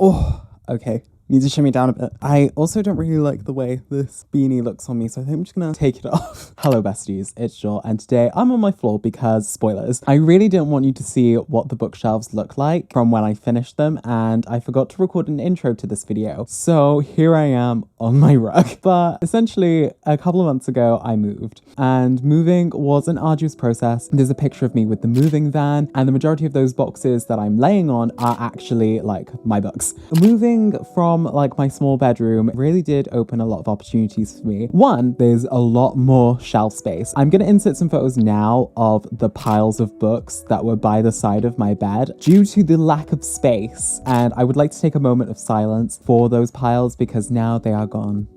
Oh, okay. Need to shimmy down a bit. I also don't really like the way this beanie looks on me, so I think I'm just gonna take it off. Hello besties, it's Joel, and today I'm on my floor because, spoilers, I really didn't want you to see what the bookshelves look like from when I finished them, and I forgot to record an intro to this video. So here I am on my rug. But essentially, a couple of months ago, I moved, and moving was an arduous process. There's a picture of me with the moving van, and the majority of those boxes that I'm laying on are actually like my books. Moving from like my small bedroom really did open a lot of opportunities for me. One, there's a lot more shelf space. I'm gonna insert some photos now of the piles of books that were by the side of my bed due to the lack of space, and I would like to take a moment of silence for those piles because now they are gone.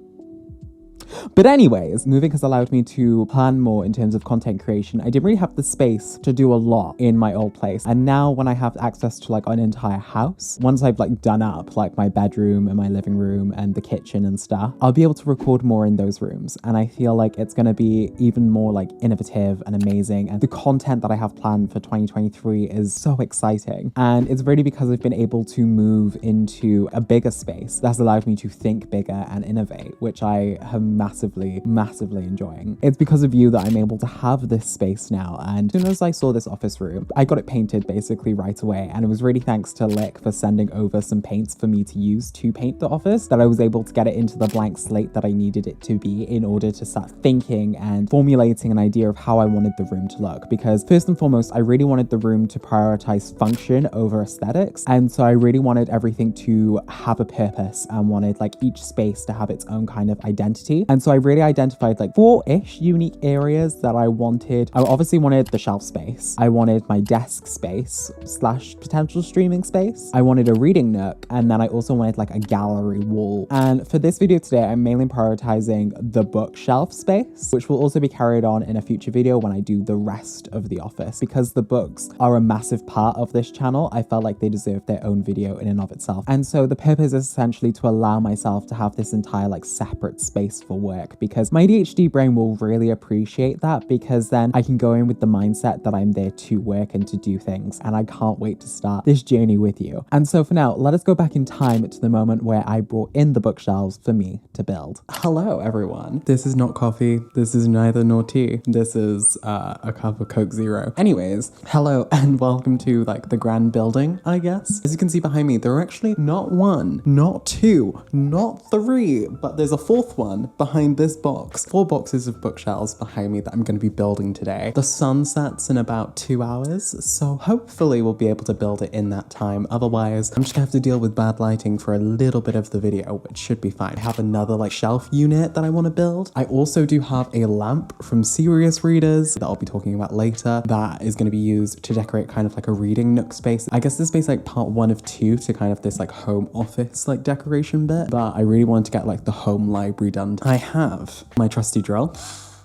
But anyways, moving has allowed me to plan more in terms of content creation. I didn't really have the space to do a lot in my old place. And now when I have access to like an entire house, once I've like done up like my bedroom and my living room and the kitchen and stuff, I'll be able to record more in those rooms. And I feel like it's going to be even more like innovative and amazing. And the content that I have planned for 2023 is so exciting. And it's really because I've been able to move into a bigger space that's allowed me to think bigger and innovate, which I have massively enjoying. It's because of you that I'm able to have this space now, and as soon as I saw this office room, I got it painted basically right away, and it was really thanks to Lick for sending over some paints for me to use to paint the office that I was able to get it into the blank slate that I needed it to be in order to start thinking and formulating an idea of how I wanted the room to look. Because first and foremost, I really wanted the room to prioritize function over aesthetics, and so I really wanted everything to have a purpose and wanted like each space to have its own kind of identity. And so I really identified like 4-ish unique areas that I wanted. I obviously wanted the shelf space. I wanted my desk space / potential streaming space. I wanted a reading nook. And then I also wanted like a gallery wall. And for this video today, I'm mainly prioritizing the bookshelf space, which will also be carried on in a future video when I do the rest of the office. Because the books are a massive part of this channel, I felt like they deserved their own video in and of itself. And so the purpose is essentially to allow myself to have this entire like separate space for work, because my ADHD brain will really appreciate that, because then I can go in with the mindset that I'm there to work and to do things, and I can't wait to start this journey with you. And so for now, let us go back in time to the moment where I brought in the bookshelves for me to build. Hello everyone. This is not coffee. This is neither nor tea. This is a cup of Coke Zero. Anyways, hello and welcome to like the grand building, I guess. As you can see behind me, there are actually not one, not two, not three, but there's a fourth one behind this box. 4 boxes of bookshelves behind me that I'm going to be building today. The sun sets in about 2 hours, so hopefully we'll be able to build it in that time. Otherwise, I'm just gonna have to deal with bad lighting for a little bit of the video, which should be fine. I have another like shelf unit that I want to build. I also do have a lamp from seriousreaders that I'll be talking about later that is going to be used to decorate kind of like a reading nook space. I guess this space like part 1 of 2 to kind of this like home office like decoration bit, but I really wanted to get like the home library done. I have my trusty drill,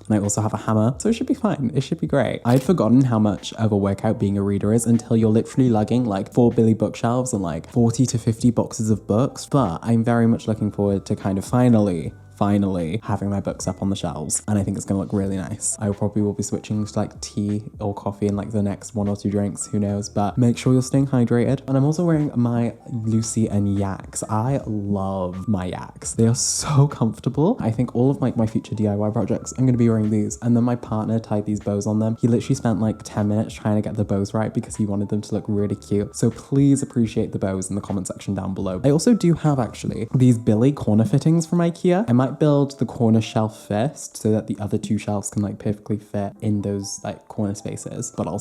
and I also have a hammer, so it should be fine. It should be great. I'd forgotten how much of a workout being a reader is until you're literally lugging like 4 Billy bookshelves and like 40 to 50 boxes of books, but I'm very much looking forward to kind of finally having my books up on the shelves, and I think it's gonna look really nice. I probably will be switching to like tea or coffee in like the next 1 or 2 drinks, who knows, but make sure you're staying hydrated. And I'm also wearing my Lucy and Yaks. I love my Yaks. They are so comfortable. I think all of like my future DIY projects, I'm gonna be wearing these. And then my partner tied these bows on them. He literally spent like 10 minutes trying to get the bows right because he wanted them to look really cute. So please appreciate the bows in the comment section down below. I also do have actually these Billy corner fittings from IKEA. I might build the corner shelf first so that the other 2 shelves can like perfectly fit in those like corner spaces, but I'll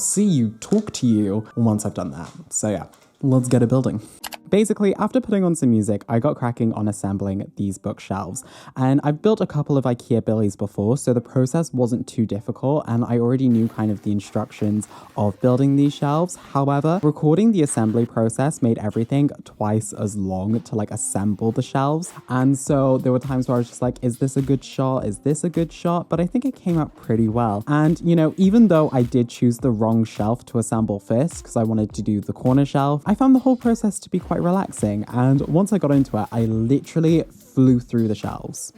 talk to you once I've done that. So yeah, let's get it building. Basically, after putting on some music, I got cracking on assembling these bookshelves. And I've built a couple of IKEA Billies before, so the process wasn't too difficult, and I already knew kind of the instructions of building these shelves. However, recording the assembly process made everything twice as long to like assemble the shelves. And so there were times where I was just like, is this a good shot? Is this a good shot? But I think it came out pretty well. And you know, even though I did choose the wrong shelf to assemble first, because I wanted to do the corner shelf, I found the whole process to be quite relaxing, and once I got into it, I literally flew through the shelves.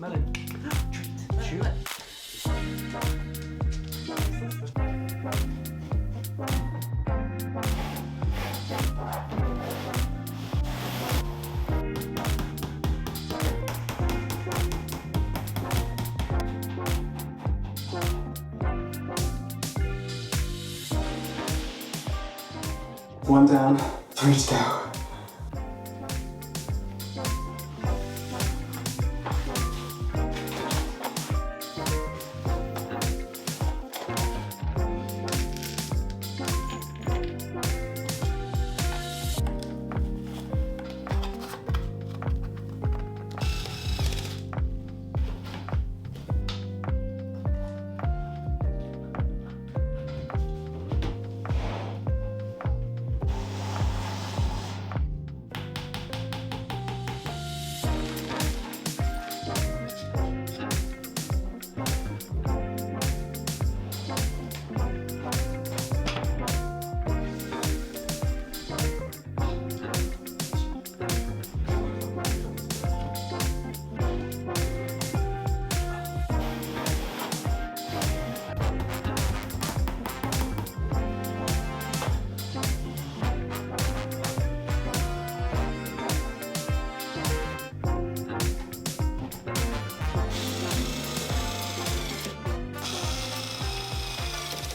Melon. Shoot. One down, 3 to go.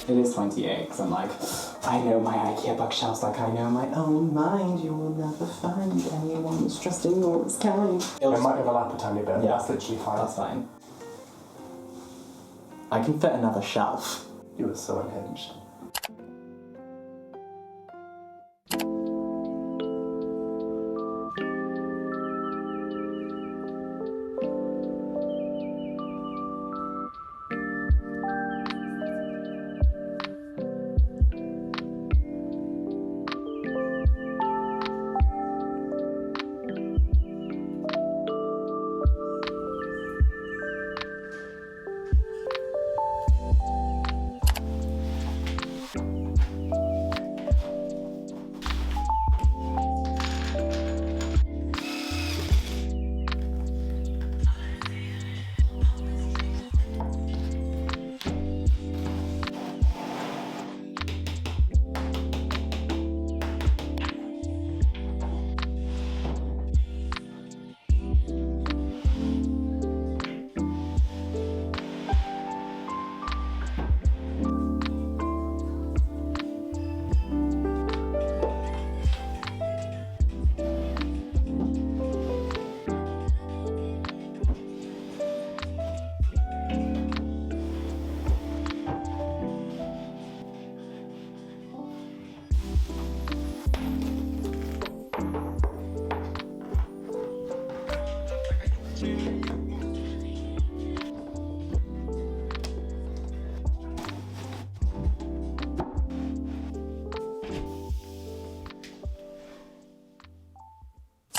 It is 28, because I'm like, I know my IKEA bookshelves like I know my own mind. You will never find anyone as trusting or as kind. It might overlap a tiny bit, Yeah. that's literally fine. That's fine. I can fit another shelf. You were so unhinged.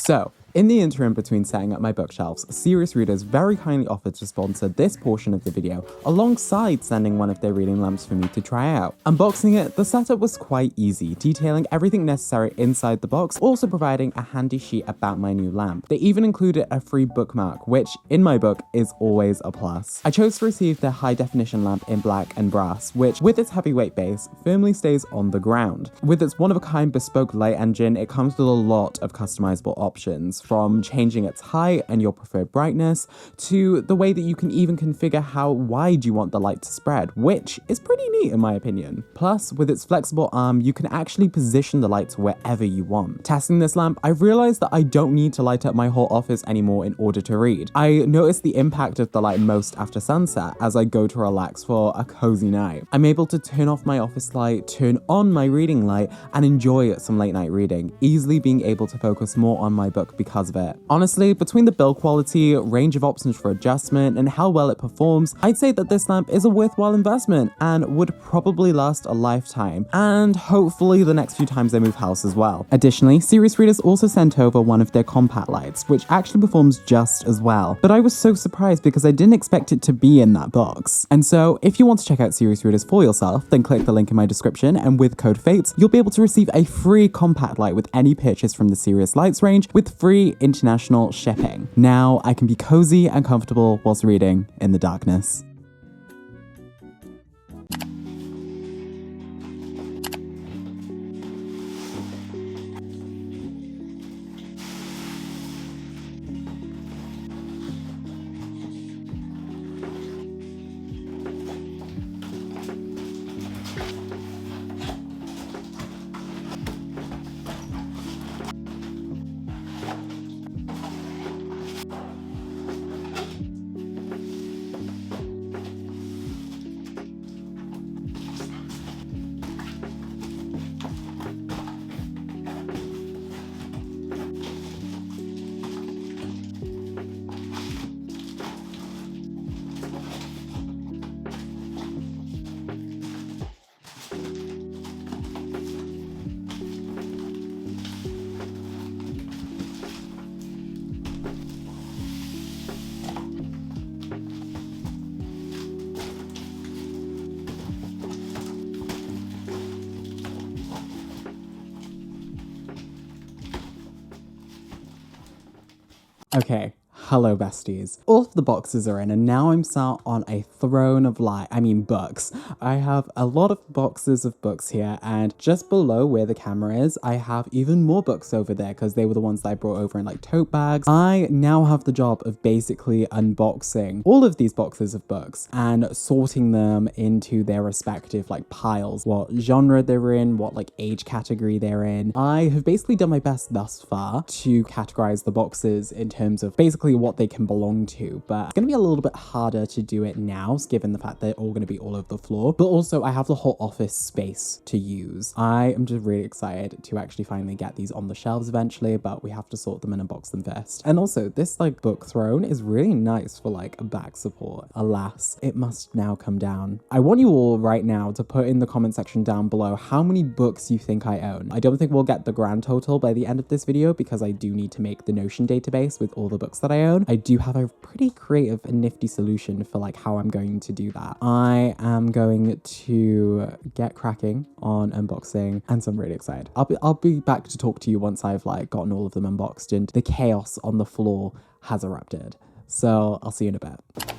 So, in the interim between setting up my bookshelves, Serious Readers very kindly offered to sponsor this portion of the video alongside sending one of their reading lamps for me to try out. Unboxing it, the setup was quite easy, detailing everything necessary inside the box, also providing a handy sheet about my new lamp. They even included a free bookmark, which, in my book, is always a plus. I chose to receive their high definition lamp in black and brass, which, with its heavyweight base, firmly stays on the ground. With its one-of-a-kind bespoke light engine, it comes with a lot of customizable options, from changing its height and your preferred brightness, to the way that you can even configure how wide you want the light to spread, which is pretty neat in my opinion. Plus, with its flexible arm, you can actually position the light to wherever you want. Testing this lamp, I realized that I don't need to light up my whole office anymore in order to read. I notice the impact of the light most after sunset as I go to relax for a cozy night. I'm able to turn off my office light, turn on my reading light, and enjoy some late night reading, easily being able to focus more on my book because of it. Honestly, between the build quality, range of options for adjustment, and how well it performs, I'd say that this lamp is a worthwhile investment and would probably last a lifetime, and hopefully the next few times I move house as well. Additionally, Serious Readers also sent over one of their compact lights, which actually performs just as well, but I was so surprised because I didn't expect it to be in that box. And so, if you want to check out Serious Readers for yourself, then click the link in my description, and with code FATES, you'll be able to receive a free compact light with any purchase from the Serious Lights range, with free free international shipping. Now I can be cozy and comfortable whilst reading in the darkness. Okay, hello besties. All of the boxes are in and now I'm sat on a throne of books. I have a lot of boxes of books here, and just below where the camera is, I have even more books over there because they were the ones that I brought over in like tote bags. I now have the job of basically unboxing all of these boxes of books and sorting them into their respective like piles, what genre they're in, what like age category they're in. I have basically done my best thus far to categorize the boxes in terms of basically what they can belong to, but it's gonna be a little bit harder to do it now given the fact that they're all gonna be all over the floor. But also I have the whole office space to use. I am just really excited to actually finally get these on the shelves eventually, but we have to sort them and unbox them first. And also this like book throne is really nice for like a back support. Alas, it must now come down. I want you all right now to put in the comment section down below how many books you think I own. I don't think we'll get the grand total by the end of this video because I do need to make the Notion database with all the books that I own. I do have a pretty creative and nifty solution for like how I'm going to do that. I am going to get cracking on unboxing, and so I'm really excited. I'll be back to talk to you once I've like gotten all of them unboxed and the chaos on the floor has erupted. So I'll see you in a bit.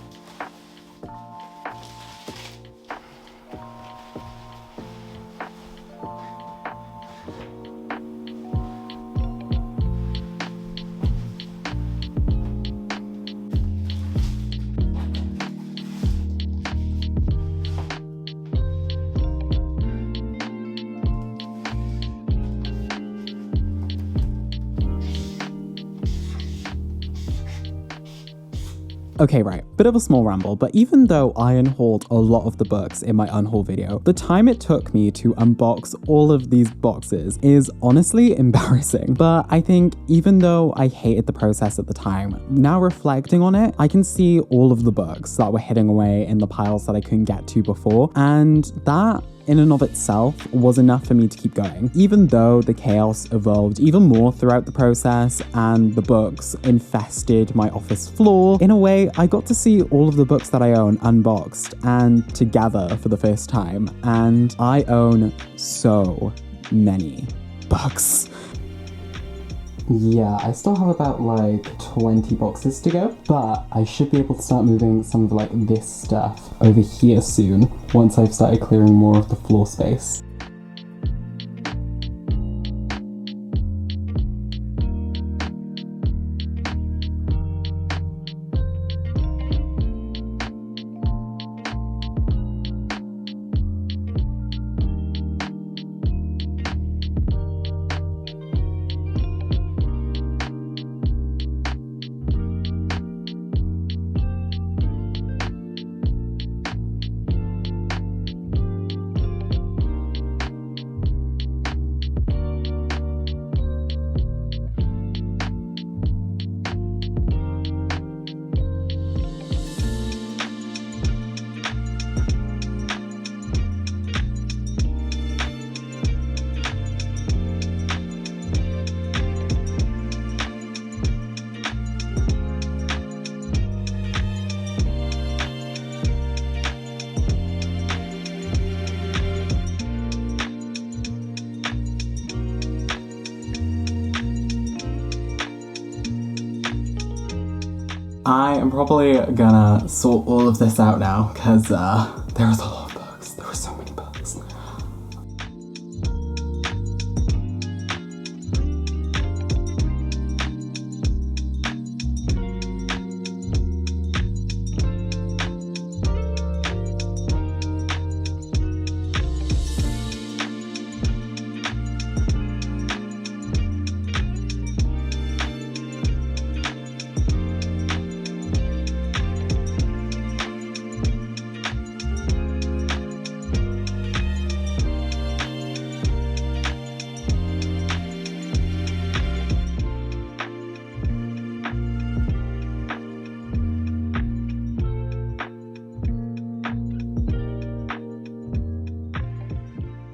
Okay, right, bit of a small ramble, but even though I unhauled a lot of the books in my unhaul video, the time it took me to unbox all of these boxes is honestly embarrassing. But I think even though I hated the process at the time, now reflecting on it, I can see all of the books that were hidden away in the piles that I couldn't get to before, and that in and of itself was enough for me to keep going. Even though the chaos evolved even more throughout the process and the books infested my office floor, in a way, I got to see all of the books that I own unboxed and together for the first time. And I own so many books. Yeah, I still have about like 20 boxes to go, but I should be able to start moving some of like this stuff over here soon once I've started clearing more of the floor space. I am probably gonna sort all of this out now because there's a lot of books. There were so many books.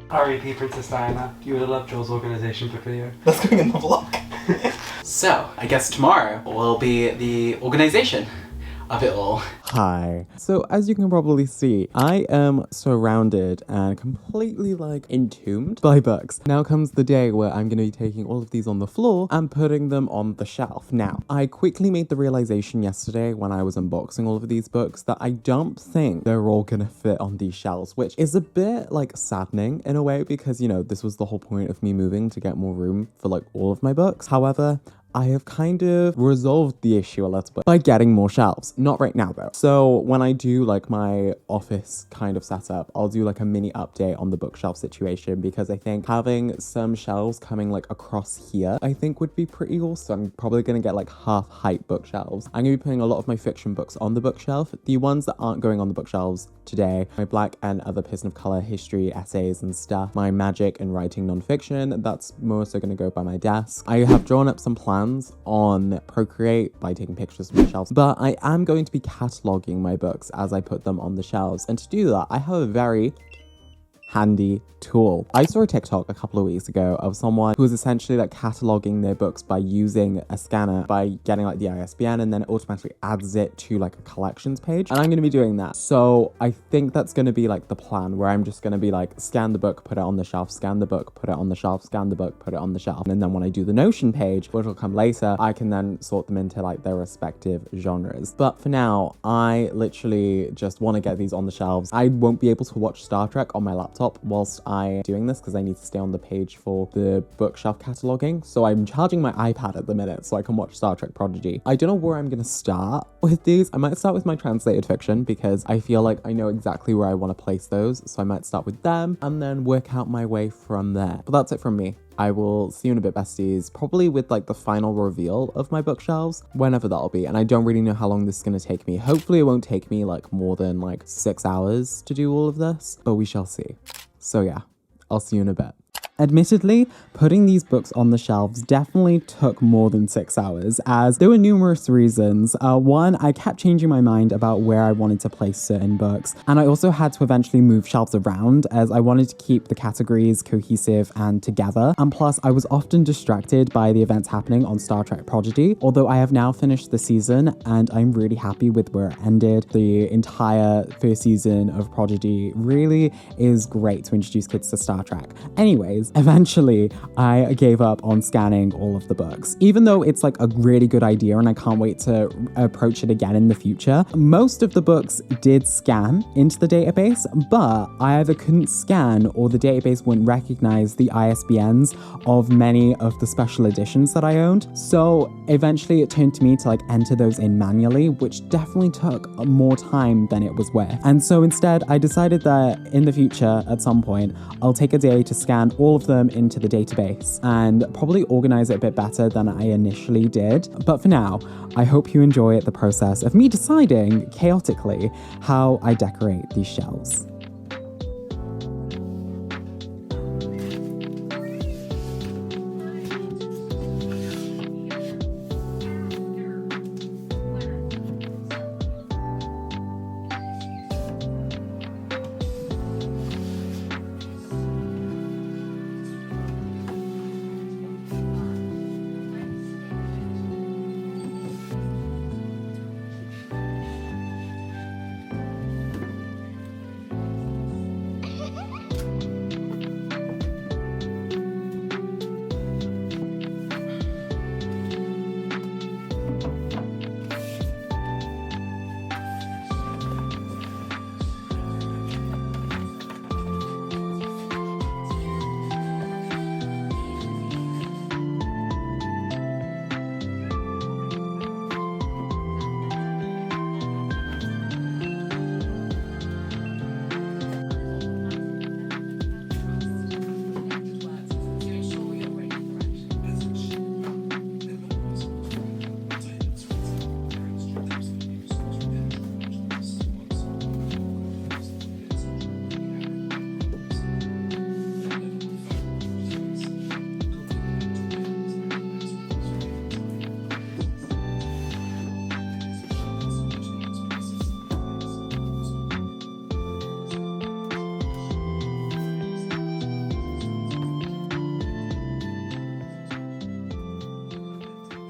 R.E.P. Princess Diana. You would have loved Joel's organisation book video. That's going in the vlog. So, I guess tomorrow will be the organisation of it all. Hi. So as you can probably see, I am surrounded and completely like entombed by books. Now comes the day where I'm going to be taking all of these on the floor and putting them on the shelf. Now, I quickly made the realization yesterday when I was unboxing all of these books that I don't think they're all going to fit on these shelves, which is a bit like saddening in a way because, you know, this was the whole point of me moving to get more room for like all of my books. However, I have kind of resolved the issue a little bit by getting more shelves. Not right now though. So when I do like my office kind of setup, I'll do like a mini update on the bookshelf situation because I think having some shelves coming like across here, I think would be pretty awesome. I'm probably gonna get like half height bookshelves. I'm gonna be putting a lot of my fiction books on the bookshelf. The ones that aren't going on the bookshelves today, my black and other person of color history essays and stuff, my magic and writing nonfiction, that's more so gonna go by my desk. I have drawn up some plans on Procreate by taking pictures of my shelves, but I am going to be cataloging my books as I put them on the shelves. And to do that, I have a very handy tool. I saw a TikTok a couple of weeks ago of someone who was essentially like cataloging their books by using a scanner, by getting like the ISBN, and then it automatically adds it to like a collections page. And I'm going to be doing that. So I think that's going to be like the plan where I'm just going to be like scan the book, put it on the shelf, scan the book, put it on the shelf, scan the book, put it on the shelf. And then when I do the Notion page, which will come later, I can then sort them into like their respective genres. But for now, I literally just want to get these on the shelves. I won't be able to watch Star Trek on my laptop whilst I'm doing this because I need to stay on the page for the bookshelf cataloging. So I'm charging my iPad at the minute so I can watch Star Trek Prodigy. I don't know where I'm going to start with these. I might start with my translated fiction because I feel like I know exactly where I want to place those. So I might start with them and then work out my way from there. But that's it from me. I will see you in a bit, besties, probably with like the final reveal of my bookshelves, whenever that'll be. And I don't really know how long this is going to take me. Hopefully it won't take me like more than like 6 hours to do all of this, but we shall see. So yeah, I'll see you in a bit. Admittedly, putting these books on the shelves definitely took more than 6 hours, as there were numerous reasons. One, I kept changing my mind about where I wanted to place certain books, and I also had to eventually move shelves around as I wanted to keep the categories cohesive and together. And plus, I was often distracted by the events happening on Star Trek Prodigy, although I have now finished the season and I'm really happy with where it ended. The entire first season of Prodigy really is great to introduce kids to Star Trek. Anyways, eventually I gave up on scanning all of the books. Even though it's like a really good idea and I can't wait to approach it again in the future, most of the books did scan into the database, but I either couldn't scan or the database wouldn't recognize the ISBNs of many of the special editions that I owned. So eventually it turned to me to like enter those in manually, which definitely took more time than it was worth. And so instead I decided that in the future, at some point, I'll take a day to scan all of them into the database and probably organize it a bit better than I initially did. But for now, I hope you enjoy the process of me deciding chaotically how I decorate these shelves.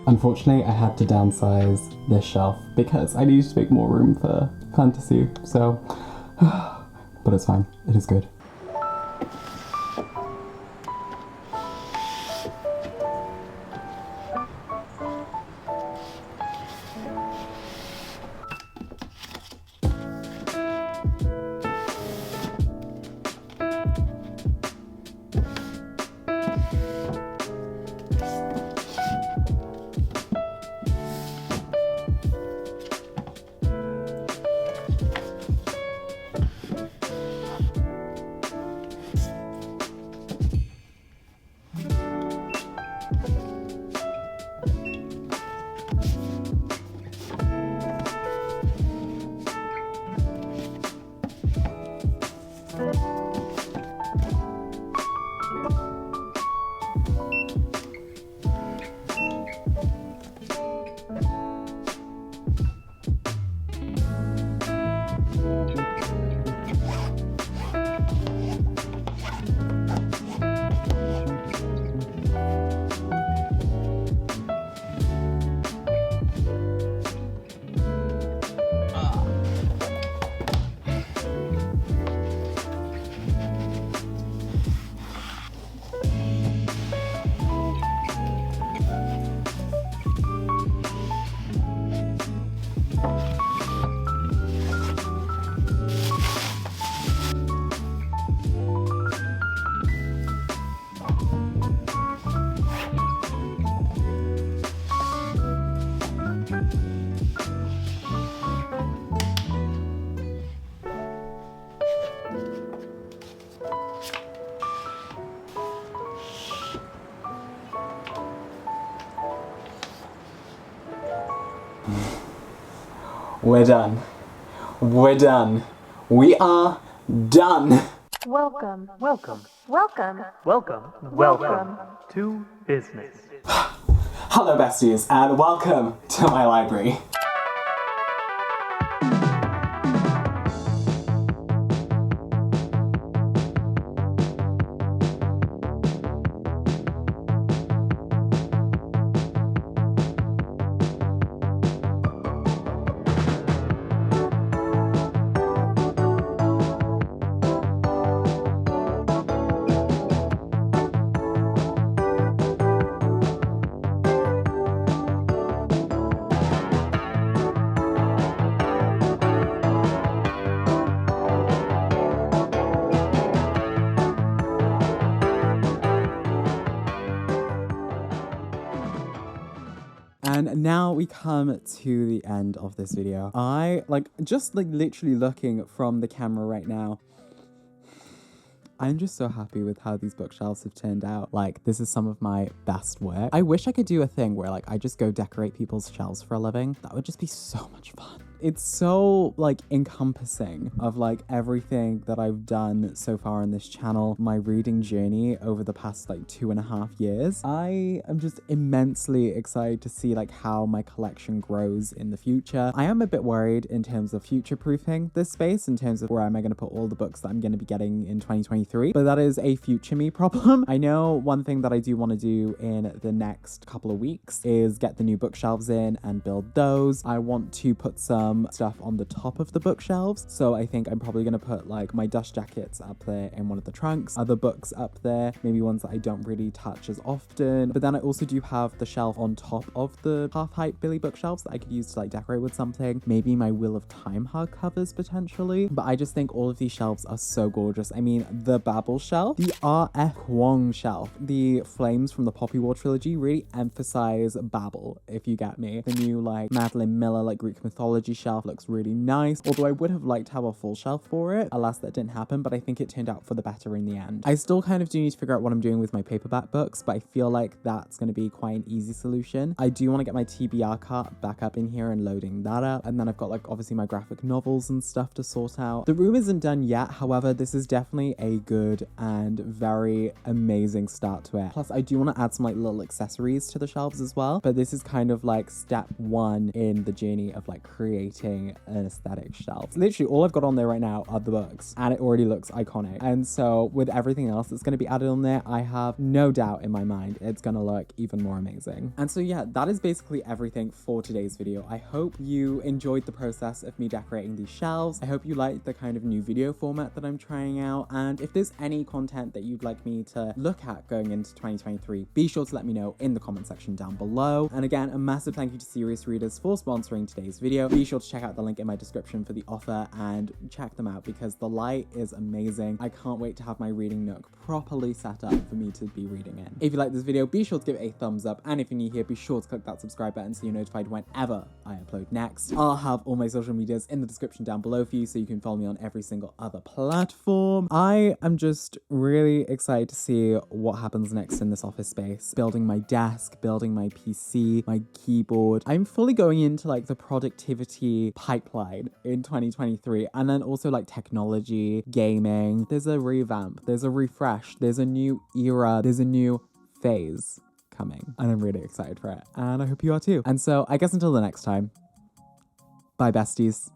Unfortunately, I had to downsize this shelf because I needed to make more room for fantasy, so, but it's fine, it is good. We're done. We're done. We are done. Welcome to business. Hello besties and welcome to my library. And now we come to the end of this video. I just literally looking from the camera right now, I'm just so happy with how these bookshelves have turned out. Like, this is some of my best work. I wish I could do a thing where I just go decorate people's shelves for a living. That would just be so much fun. It's so encompassing of everything that I've done so far on this channel, my reading journey over the past 2.5 years. I am just immensely excited to see how my collection grows in the future. I am a bit worried in terms of future-proofing this space, in terms of where am I going to put all the books that I'm going to be getting in 2023, but that is a future me problem. I know one thing that I do want to do in the next couple of weeks is get the new bookshelves in and build those. I want to put some stuff on the top of the bookshelves, so I think I'm probably going to put my dust jackets up there in one of the trunks, other books up there, maybe ones that I don't really touch as often. But then I also do have the shelf on top of the half-height Billy bookshelves that I could use to decorate with something, maybe my Wheel of Time hardcovers potentially. But I just think all of these shelves are so gorgeous. I mean, the Babel shelf, the R.F. Kuang shelf, the Flames from the Poppy War trilogy really emphasize Babel, if you get me. The new Madeline Miller Greek mythology shelf looks really nice, although I would have liked to have a full shelf for it. Alas, that didn't happen, but I think it turned out for the better in the end. I still kind of do need to figure out what I'm doing with my paperback books, but I feel like that's going to be quite an easy solution. I do want to get my TBR cart back up in here and loading that up, and then I've got obviously my graphic novels and stuff to sort out. The room isn't done yet, however, this is definitely a good and very amazing start to it. Plus, I do want to add some little accessories to the shelves as well, but this is kind of step one in the journey of creating creating an aesthetic shelf. Literally all I've got on there right now are the books, and it already looks iconic. And so with everything else that's going to be added on there, I have no doubt in my mind it's going to look even more amazing. And so yeah, that is basically everything for today's video. I hope you enjoyed the process of me decorating these shelves. I hope you liked the kind of new video format that I'm trying out. And if there's any content that you'd like me to look at going into 2023, be sure to let me know in the comment section down below. And again, a massive thank you to Serious Readers for sponsoring today's video. Be sure to check out the link in my description for the offer and check them out because the light is amazing. I can't wait to have my reading nook properly set up for me to be reading in. If you like this video, be sure to give it a thumbs up, and if you're new here, be sure to click that subscribe button so you're notified whenever I upload next. I'll have all my social medias in the description down below for you so you can follow me on every single other platform. I am just really excited to see what happens next in this office space. Building my desk, building my PC, my keyboard. I'm fully going into like the productivity pipeline in 2023, and then also like technology, gaming. There's a revamp, there's a refresh, there's a new era, there's a new phase coming, and I'm really excited for it, and I hope you are too. And so I guess until the next time, bye besties.